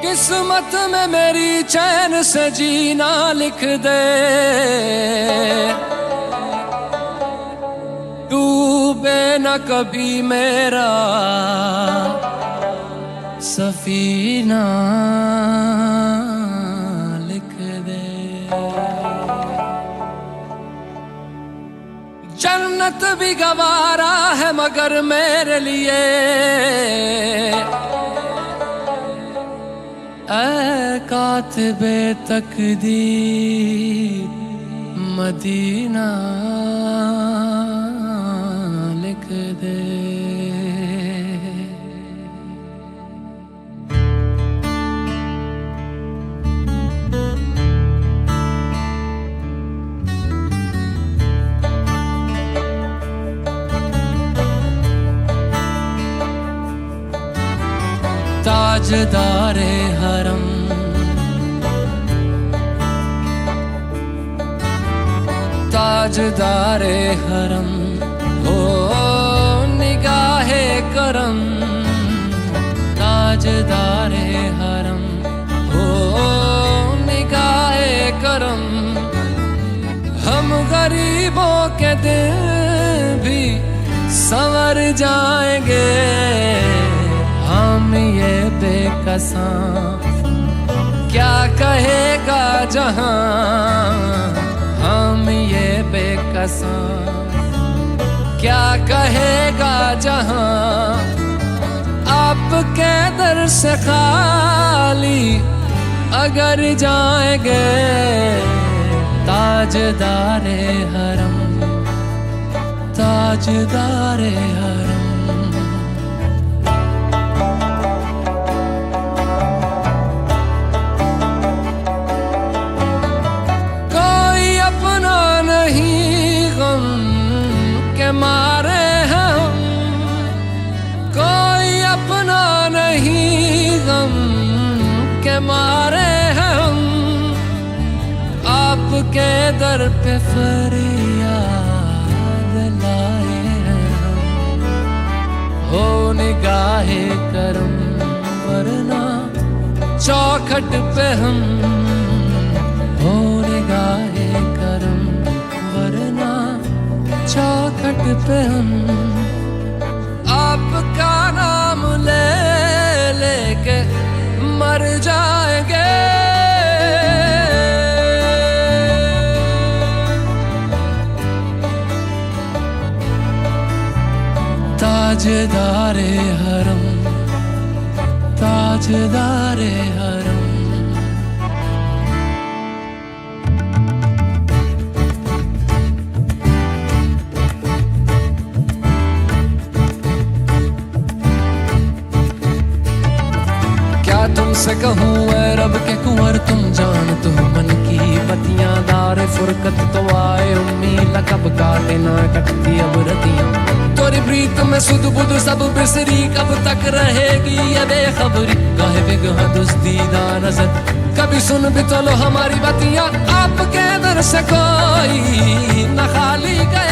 किस्मत में मेरी चैन से जीना लिख दे, डूबे न कभी मेरा सफीना लिख दे। जन्नत भी गवारा है मगर मेरे लिए, ऐ कातिबे तकदीर मदीना लिख दे। ताजदारे हरम, ताजदारे हरम, हो निगाहे करम, ताजदारे हरम, हो निगाहे करम। हम गरीबों के दिल भी संवर जाएंगे, हम ये बेकसां क्या कहेगा जहां, हम ये बेकसां क्या कहेगा जहां। आपके दर से खाली अगर जाएंगे, ताजदारे हरम, ताजदारे हरम। मारे हम कोई अपना नहीं, गम के मारे हम आपके दर पे फरियाद लाए हैं हम। हो निगाहे करम वरना चौखट पे हम, हो निगाहे करम वरना चौखट पे हम। आपका नाम ले लेके मर जाएंगे, ताजदारे हरम, ताजदारे हरम। तुमसे कहूँ ऐ रब के कुंवर, तुम जानते हो मन की बतियां। दारे फुरकत तो आए उम्मीद कब काटे ना कटती अब रतियां। तोरी प्रीत में सुध बुध सब बिसरी, कब तक रहेगी ये बेखबरी। गाहे बिगहा दुस्तीदा नजर, कभी सुन भी तो लो हमारी बतियां। आपके दर से कोई न खाली गया